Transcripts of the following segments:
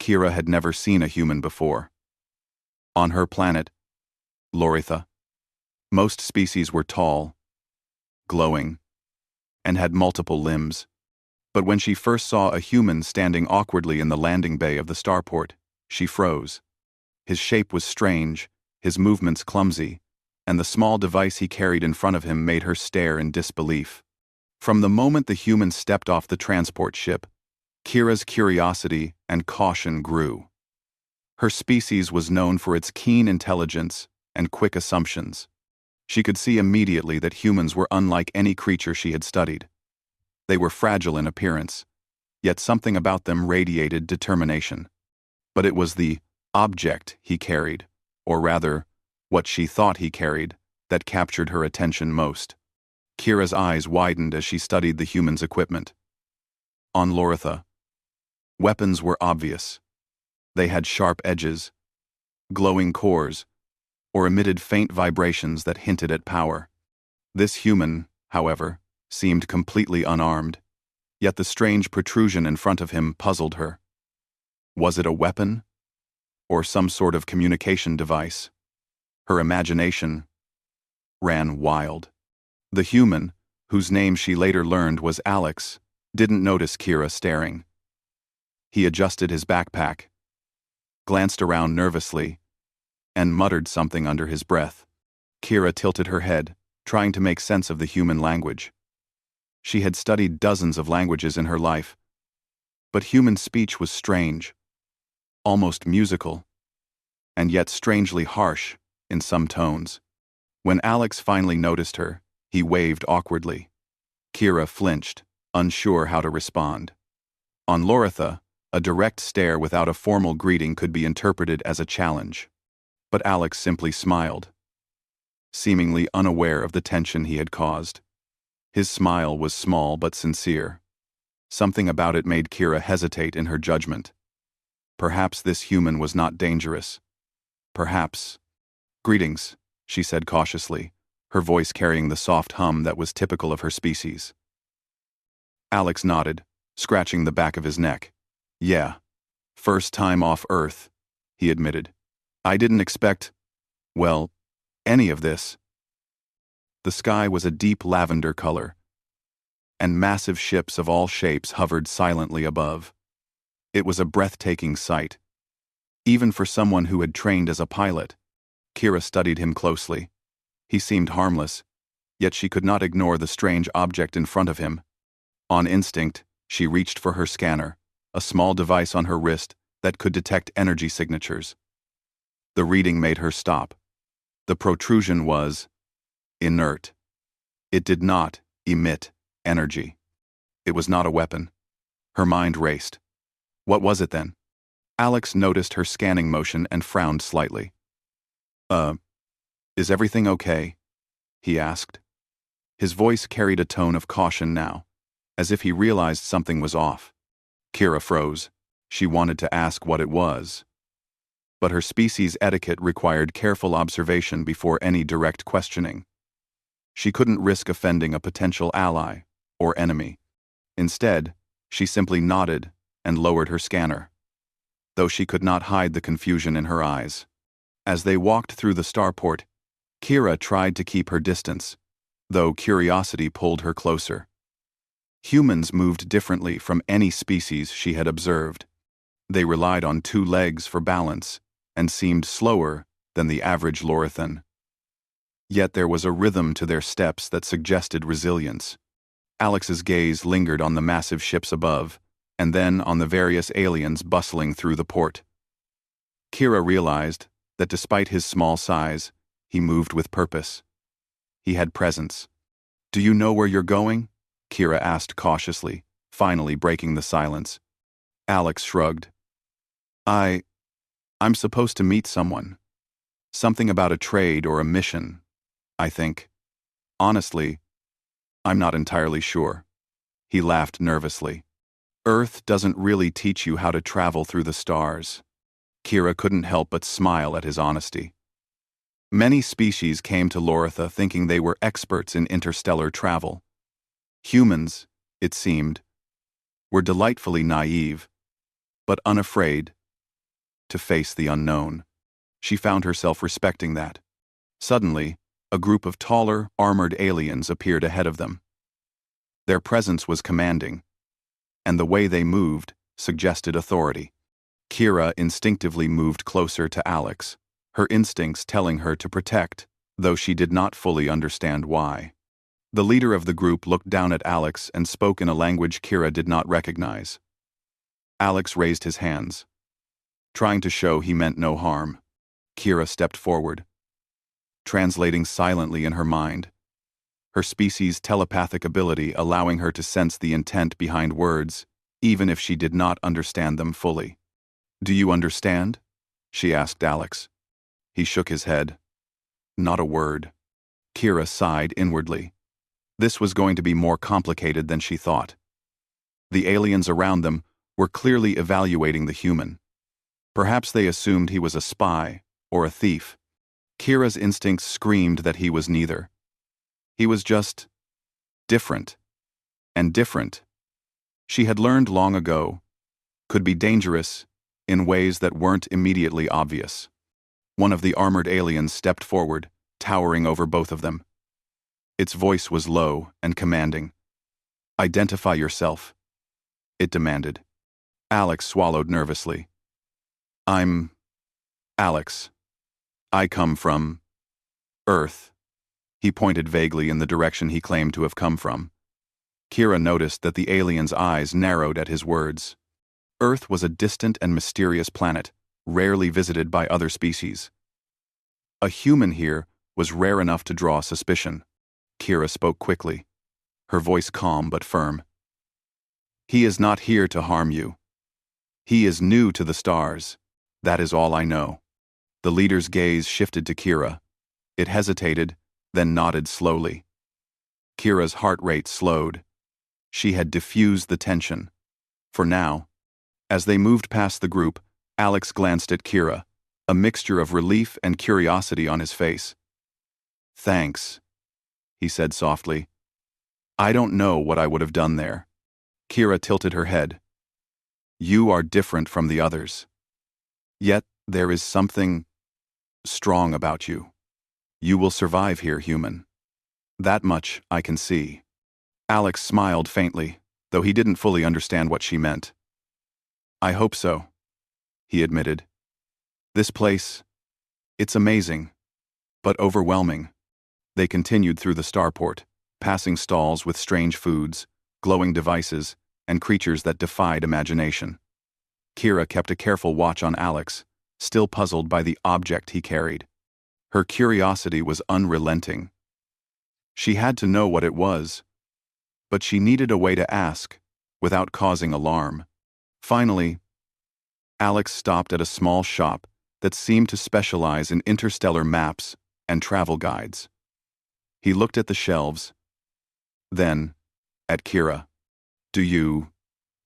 Kira had never seen a human before. On her planet, Loritha, most species were tall, glowing, and had multiple limbs. But when she first saw a human standing awkwardly in the landing bay of the starport, she froze. His shape was strange, his movements clumsy, and the small device he carried in front of him made her stare in disbelief. From the moment the human stepped off the transport ship, Kira's curiosity and caution grew. Her species was known for its keen intelligence and quick assumptions. She could see immediately that humans were unlike any creature she had studied. They were fragile in appearance, yet something about them radiated determination. But it was the object he carried, or rather, what she thought he carried, that captured her attention most. Kira's eyes widened as she studied the human's equipment. On Loritha, weapons were obvious. They had sharp edges, glowing cores, or emitted faint vibrations that hinted at power. This human, however, seemed completely unarmed, yet the strange protrusion in front of him puzzled her. Was it a weapon? Or some sort of communication device? Her imagination ran wild. The human, whose name she later learned was Alex, didn't notice Kira staring. He adjusted his backpack, glanced around nervously, and muttered something under his breath. Kira tilted her head, trying to make sense of the human language. She had studied dozens of languages in her life, but human speech was strange, almost musical, and yet strangely harsh in some tones. When Alex finally noticed her, he waved awkwardly. Kira flinched, unsure how to respond. On Loritha, a direct stare without a formal greeting could be interpreted as a challenge. But Alex simply smiled, seemingly unaware of the tension he had caused. His smile was small but sincere. Something about it made Kira hesitate in her judgment. Perhaps this human was not dangerous. Perhaps. "Greetings," she said cautiously, her voice carrying the soft hum that was typical of her species. Alex nodded, scratching the back of his neck. "Yeah, first time off Earth," he admitted. "I didn't expect, well, any of this." The sky was a deep lavender color, and massive ships of all shapes hovered silently above. It was a breathtaking sight, even for someone who had trained as a pilot. Kira studied him closely. He seemed harmless, yet she could not ignore the strange object in front of him. On instinct, she reached for her scanner, a small device on her wrist that could detect energy signatures. The reading made her stop. The protrusion was inert. It did not emit energy. It was not a weapon. Her mind raced. What was it then? Alex noticed her scanning motion and frowned slightly. Is everything okay?" he asked. His voice carried a tone of caution now, as if he realized something was off. Kira froze. She wanted to ask what it was, but her species' etiquette required careful observation before any direct questioning. She couldn't risk offending a potential ally or enemy. Instead, she simply nodded and lowered her scanner, though she could not hide the confusion in her eyes. As they walked through the starport, Kira tried to keep her distance, though curiosity pulled her closer. Humans moved differently from any species she had observed. They relied on two legs for balance and seemed slower than the average Lorithan. Yet there was a rhythm to their steps that suggested resilience. Alex's gaze lingered on the massive ships above, and then on the various aliens bustling through the port. Kira realized that despite his small size, he moved with purpose. He had presence. "Do you know where you're going?" Kira asked cautiously, finally breaking the silence. Alex shrugged. I'm supposed to meet someone. Something about a trade or a mission, I think. Honestly, I'm not entirely sure." He laughed nervously. "Earth doesn't really teach you how to travel through the stars." Kira couldn't help but smile at his honesty. Many species came to Loritha thinking they were experts in interstellar travel. Humans, it seemed, were delightfully naive, but unafraid to face the unknown. She found herself respecting that. Suddenly, a group of taller, armored aliens appeared ahead of them. Their presence was commanding, and the way they moved suggested authority. Kira instinctively moved closer to Alex, her instincts telling her to protect, though she did not fully understand why. The leader of the group looked down at Alex and spoke in a language Kira did not recognize. Alex raised his hands, trying to show he meant no harm. Kira stepped forward, translating silently in her mind, her species' telepathic ability allowing her to sense the intent behind words, even if she did not understand them fully. "Do you understand?" she asked Alex. He shook his head. Not a word. Kira sighed inwardly. This was going to be more complicated than she thought. The aliens around them were clearly evaluating the human. Perhaps they assumed he was a spy or a thief. Kira's instincts screamed that he was neither. He was just different. And different, she had learned long ago, could be dangerous in ways that weren't immediately obvious. One of the armored aliens stepped forward, towering over both of them. Its voice was low and commanding. "Identify yourself," it demanded. Alex swallowed nervously. "I'm Alex. I come from Earth." He pointed vaguely in the direction he claimed to have come from. Kira noticed that the alien's eyes narrowed at his words. Earth was a distant and mysterious planet, rarely visited by other species. A human here was rare enough to draw suspicion. Kira spoke quickly, her voice calm but firm. "He is not here to harm you. He is new to the stars. That is all I know." The leader's gaze shifted to Kira. It hesitated, then nodded slowly. Kira's heart rate slowed. She had diffused the tension. For now, as they moved past the group, Alex glanced at Kira, a mixture of relief and curiosity on his face. "Thanks," he said softly. "I don't know what I would have done there." Kira tilted her head. "You are different from the others. Yet there is something strong about you. You will survive here, human. That much I can see." Alex smiled faintly, though he didn't fully understand what she meant. "I hope so," he admitted. "This place, it's amazing, but overwhelming." They continued through the starport, passing stalls with strange foods, glowing devices, and creatures that defied imagination. Kira kept a careful watch on Alex, still puzzled by the object he carried. Her curiosity was unrelenting. She had to know what it was, but she needed a way to ask, without causing alarm. Finally, Alex stopped at a small shop that seemed to specialize in interstellar maps and travel guides. He looked at the shelves, then at Kira. "Do you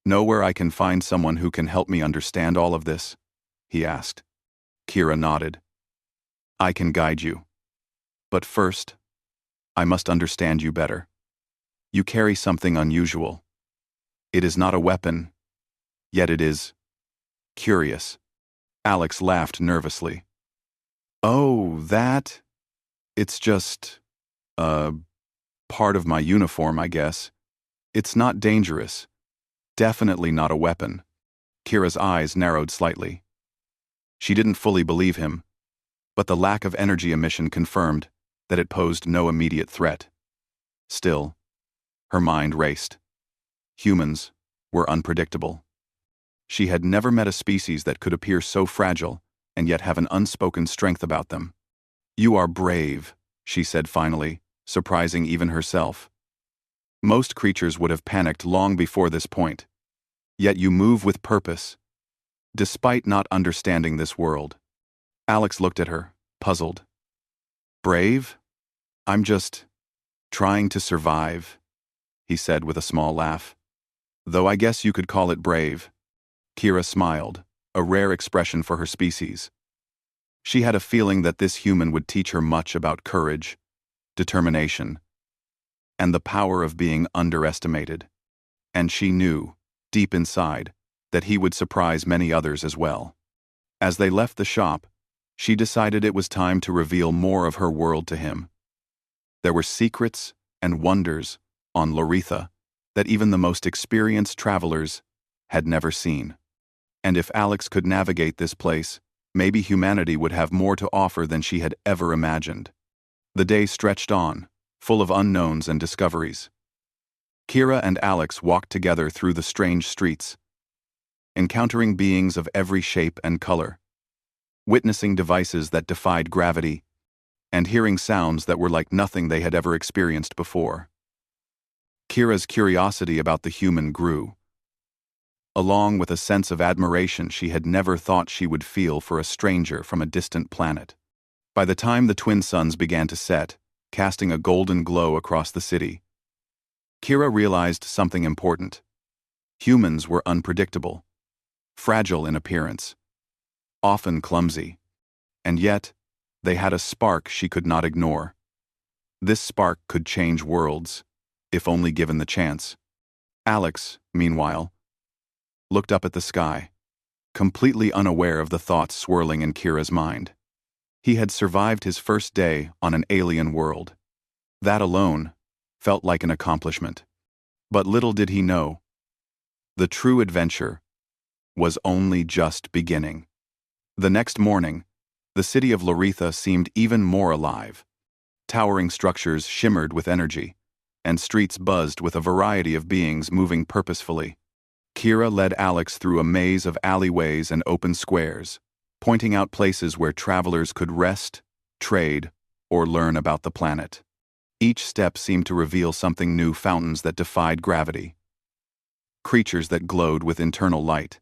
know where I can find someone who can help me understand all of this?" he asked. Kira nodded. "I can guide you. But first, I must understand you better. You carry something unusual. It is not a weapon, yet it is curious." Alex laughed nervously. "Oh, that? It's just part of my uniform, I guess. It's not dangerous. Definitely not a weapon." Kira's eyes narrowed slightly. She didn't fully believe him, but the lack of energy emission confirmed that it posed no immediate threat. Still, her mind raced. Humans were unpredictable. She had never met a species that could appear so fragile and yet have an unspoken strength about them. "You are brave," she said finally, surprising even herself. "Most creatures would have panicked long before this point. Yet you move with purpose, despite not understanding this world." Alex looked at her, puzzled. "Brave? I'm just trying to survive," he said with a small laugh. "Though I guess you could call it brave." Kira smiled, a rare expression for her species. She had a feeling that this human would teach her much about courage, determination, and the power of being underestimated. And she knew, deep inside, that he would surprise many others as well. As they left the shop, she decided it was time to reveal more of her world to him. There were secrets and wonders on Loretha that even the most experienced travelers had never seen. And if Alex could navigate this place, maybe humanity would have more to offer than she had ever imagined. The day stretched on, full of unknowns and discoveries. Kira and Alex walked together through the strange streets, encountering beings of every shape and color, witnessing devices that defied gravity, and hearing sounds that were like nothing they had ever experienced before. Kira's curiosity about the human grew, along with a sense of admiration she had never thought she would feel for a stranger from a distant planet. By the time the twin suns began to set, casting a golden glow across the city, Kira realized something important. Humans were unpredictable, fragile in appearance, often clumsy, and yet they had a spark she could not ignore. This spark could change worlds, if only given the chance. Alex, meanwhile, looked up at the sky, completely unaware of the thoughts swirling in Kira's mind. He had survived his first day on an alien world. That alone felt like an accomplishment. But little did he know, the true adventure was only just beginning. The next morning, the city of Loretha seemed even more alive. Towering structures shimmered with energy, and streets buzzed with a variety of beings moving purposefully. Kira led Alex through a maze of alleyways and open squares, pointing out places where travelers could rest, trade, or learn about the planet. Each step seemed to reveal something new: fountains that defied gravity, creatures that glowed with internal light,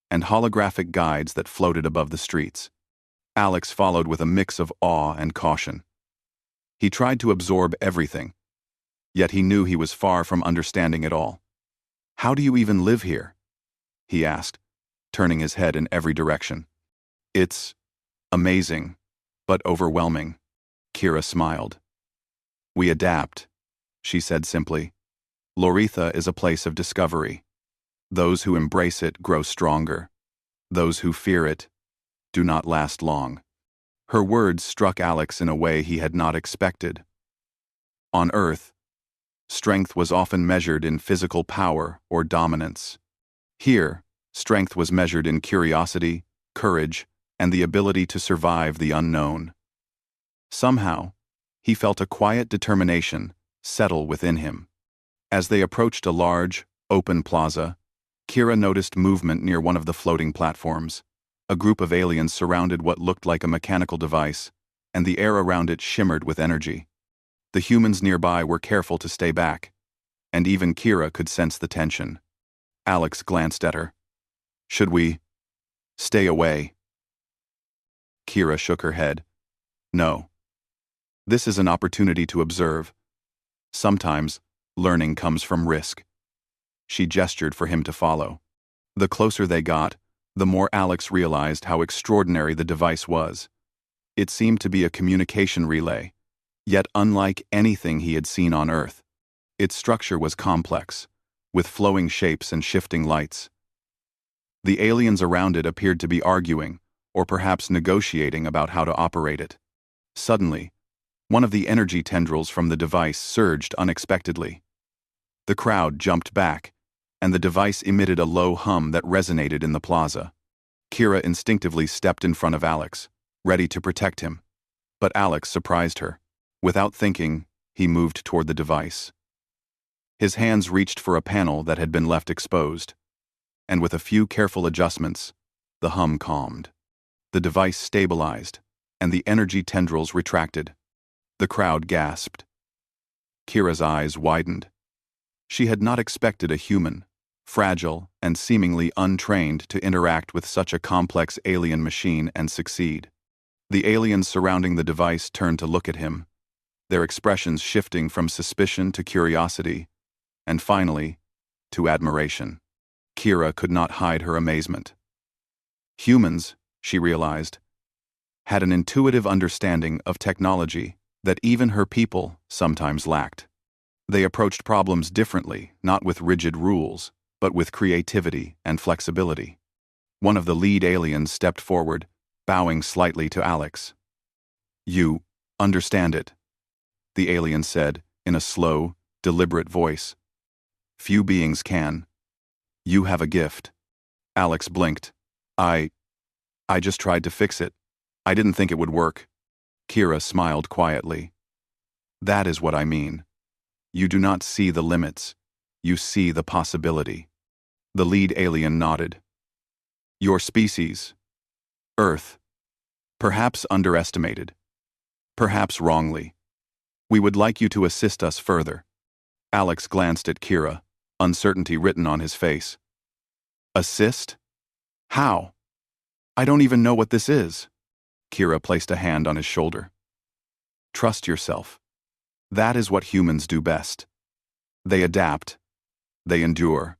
and holographic guides that floated above the streets. Alex followed with a mix of awe and caution. He tried to absorb everything, yet he knew he was far from understanding it all. "How do you even live here?" he asked, turning his head in every direction. "It's amazing, but overwhelming," Kira smiled. "We adapt," she said simply. "Loretha is a place of discovery. Those who embrace it grow stronger. Those who fear it do not last long." Her words struck Alex in a way he had not expected. On Earth, strength was often measured in physical power or dominance. Here, strength was measured in curiosity, courage, and the ability to survive the unknown. Somehow, he felt a quiet determination settle within him. As they approached a large, open plaza, Kira noticed movement near one of the floating platforms. A group of aliens surrounded what looked like a mechanical device, and the air around it shimmered with energy. The humans nearby were careful to stay back, and even Kira could sense the tension. Alex glanced at her. "Should we stay away?" Kira shook her head. "No. This is an opportunity to observe. Sometimes, learning comes from risk." She gestured for him to follow. The closer they got, the more Alex realized how extraordinary the device was. It seemed to be a communication relay, yet unlike anything he had seen on Earth. Its structure was complex, with flowing shapes and shifting lights. The aliens around it appeared to be arguing, or perhaps negotiating about how to operate it. Suddenly, one of the energy tendrils from the device surged unexpectedly. The crowd jumped back, and the device emitted a low hum that resonated in the plaza. Kira instinctively stepped in front of Alex, ready to protect him. But Alex surprised her. Without thinking, he moved toward the device. His hands reached for a panel that had been left exposed, and with a few careful adjustments, the hum calmed. The device stabilized, and the energy tendrils retracted. The crowd gasped. Kira's eyes widened. She had not expected a human, fragile and seemingly untrained, to interact with such a complex alien machine and succeed. The aliens surrounding the device turned to look at him, their expressions shifting from suspicion to curiosity, and finally, to admiration. Kira could not hide her amazement. Humans, she realized, had an intuitive understanding of technology that even her people sometimes lacked. They approached problems differently, not with rigid rules, but with creativity and flexibility. One of the lead aliens stepped forward, bowing slightly to Alex. "You understand it," the alien said in a slow, deliberate voice. "Few beings can. You have a gift." Alex blinked. I just tried to fix it. I didn't think it would work." Kira smiled quietly. "That is what I mean. You do not see the limits. You see the possibility." The lead alien nodded. "Your species, Earth, perhaps underestimated, perhaps wrongly. We would like you to assist us further." Alex glanced at Kira, uncertainty written on his face. "Assist? How? I don't even know what this is." Kira placed a hand on his shoulder. "Trust yourself. That is what humans do best. They adapt, they endure,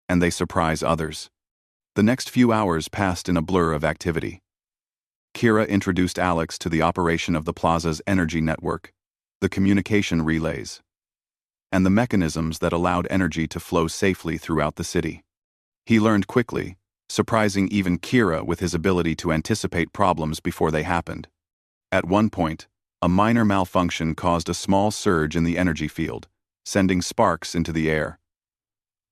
and they surprise others." The next few hours passed in a blur of activity. Kira introduced Alex to the operation of the plaza's energy network, the communication relays, and the mechanisms that allowed energy to flow safely throughout the city. He learned quickly, surprising even Kira with his ability to anticipate problems before they happened. At one point, a minor malfunction caused a small surge in the energy field, sending sparks into the air.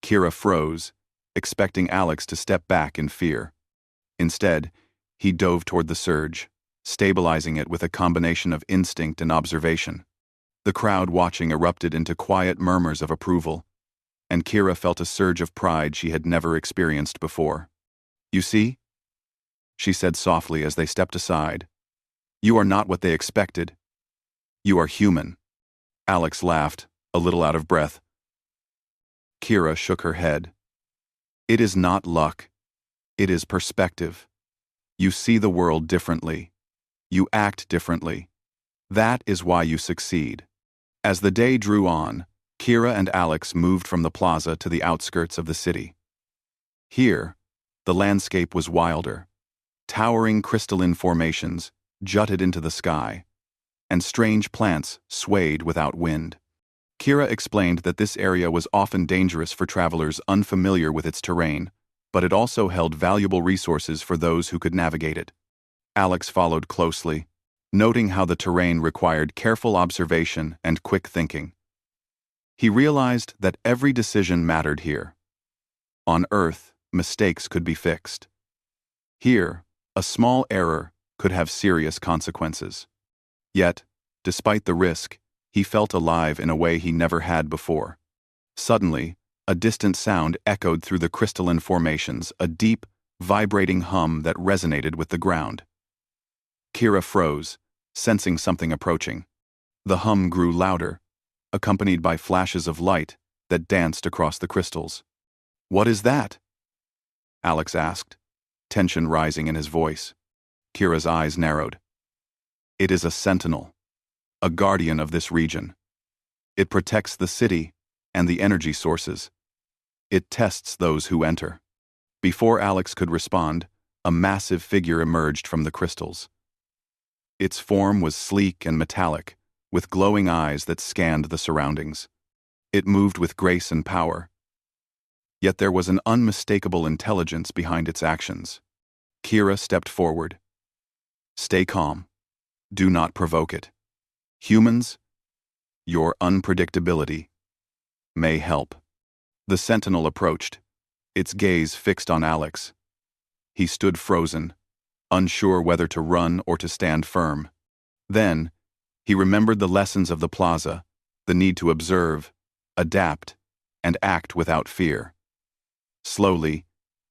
Kira froze, expecting Alex to step back in fear. Instead, he dove toward the surge, stabilizing it with a combination of instinct and observation. The crowd watching erupted into quiet murmurs of approval, and Kira felt a surge of pride she had never experienced before. "You see?" she said softly as they stepped aside. "You are not what they expected. You are human." Alex laughed, a little out of breath. Kira shook her head. "It is not luck. It is perspective. You see the world differently. You act differently. That is why you succeed." As the day drew on, Kira and Alex moved from the plaza to the outskirts of the city. Here, the landscape was wilder. Towering crystalline formations jutted into the sky, and strange plants swayed without wind. Kira explained that this area was often dangerous for travelers unfamiliar with its terrain, but it also held valuable resources for those who could navigate it. Alex followed closely, noting how the terrain required careful observation and quick thinking. He realized that every decision mattered here. On Earth, mistakes could be fixed. Here, a small error could have serious consequences. Yet, despite the risk, he felt alive in a way he never had before. Suddenly, a distant sound echoed through the crystalline formations, a deep, vibrating hum that resonated with the ground. Kira froze, sensing something approaching. The hum grew louder, accompanied by flashes of light that danced across the crystals. "What is that?" Alex asked, tension rising in his voice. Kira's eyes narrowed. "It is a sentinel, a guardian of this region. It protects the city and the energy sources. It tests those who enter." Before Alex could respond, a massive figure emerged from the crystals. Its form was sleek and metallic, with glowing eyes that scanned the surroundings. It moved with grace and power. Yet there was an unmistakable intelligence behind its actions. Kira stepped forward. "Stay calm. Do not provoke it. Humans, your unpredictability may help." The sentinel approached, its gaze fixed on Alex. He stood frozen, unsure whether to run or to stand firm. Then, he remembered the lessons of the plaza, the need to observe, adapt, and act without fear. Slowly,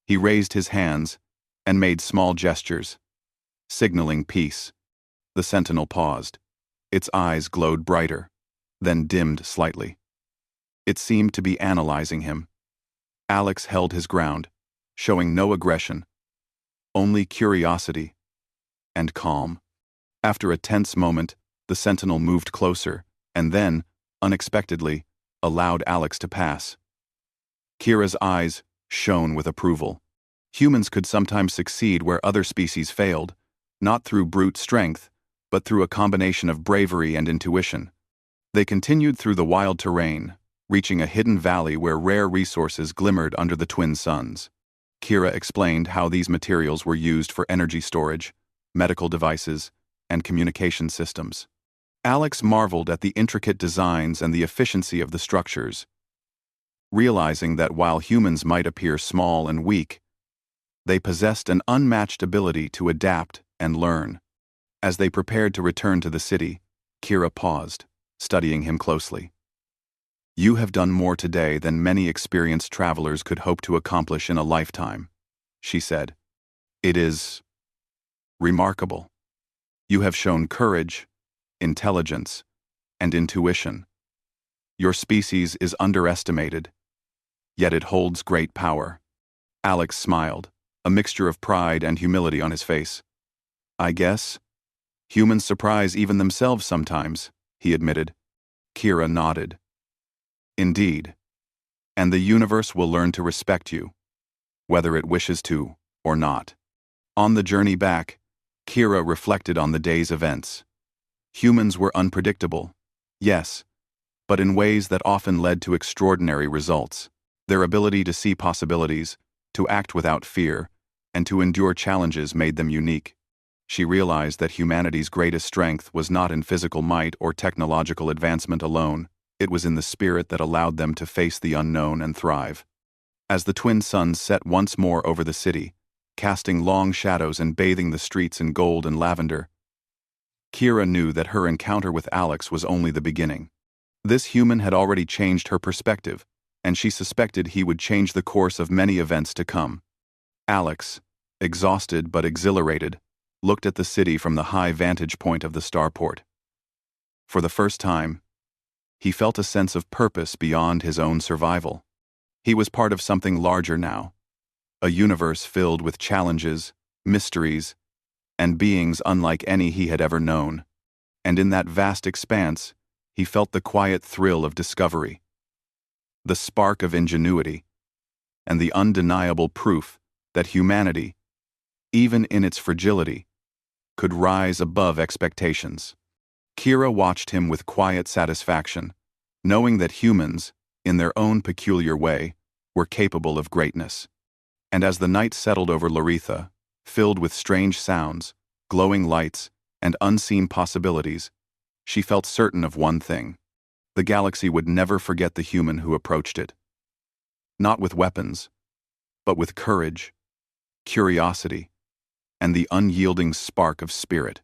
he raised his hands and made small gestures, signaling peace. The sentinel paused. Its eyes glowed brighter, then dimmed slightly. It seemed to be analyzing him. Alex held his ground, showing no aggression, only curiosity and calm. After a tense moment, the sentinel moved closer and then, unexpectedly, allowed Alex to pass. Kira's eyes shone with approval. Humans could sometimes succeed where other species failed, not through brute strength, but through a combination of bravery and intuition. They continued through the wild terrain, reaching a hidden valley where rare resources glimmered under the twin suns. Kira explained how these materials were used for energy storage, medical devices, and communication systems. Alex marveled at the intricate designs and the efficiency of the structures, realizing that while humans might appear small and weak, they possessed an unmatched ability to adapt and learn. As they prepared to return to the city, Kira paused, studying him closely. "You have done more today than many experienced travelers could hope to accomplish in a lifetime," she said. "It is remarkable. You have shown courage, intelligence, and intuition. Your species is underestimated, yet it holds great power." Alex smiled, a mixture of pride and humility on his face. "I guess humans surprise even themselves sometimes," he admitted. Kira nodded. "Indeed. And the universe will learn to respect you, whether it wishes to or not." On the journey back, Kira reflected on the day's events. Humans were unpredictable, yes, but in ways that often led to extraordinary results. Their ability to see possibilities, to act without fear, and to endure challenges made them unique. She realized that humanity's greatest strength was not in physical might or technological advancement alone. It was in the spirit that allowed them to face the unknown and thrive. As the twin suns set once more over the city, casting long shadows and bathing the streets in gold and lavender, Kira knew that her encounter with Alex was only the beginning. This human had already changed her perspective, and she suspected he would change the course of many events to come. Alex, exhausted but exhilarated, looked at the city from the high vantage point of the starport. For the first time, he felt a sense of purpose beyond his own survival. He was part of something larger now, a universe filled with challenges, mysteries, and beings unlike any he had ever known. And in that vast expanse, he felt the quiet thrill of discovery, the spark of ingenuity, and the undeniable proof that humanity, even in its fragility, could rise above expectations. Kira watched him with quiet satisfaction, knowing that humans, in their own peculiar way, were capable of greatness. And as the night settled over Loretha, filled with strange sounds, glowing lights, and unseen possibilities, she felt certain of one thing: the galaxy would never forget the human who approached it. Not with weapons, but with courage, curiosity, and the unyielding spark of spirit.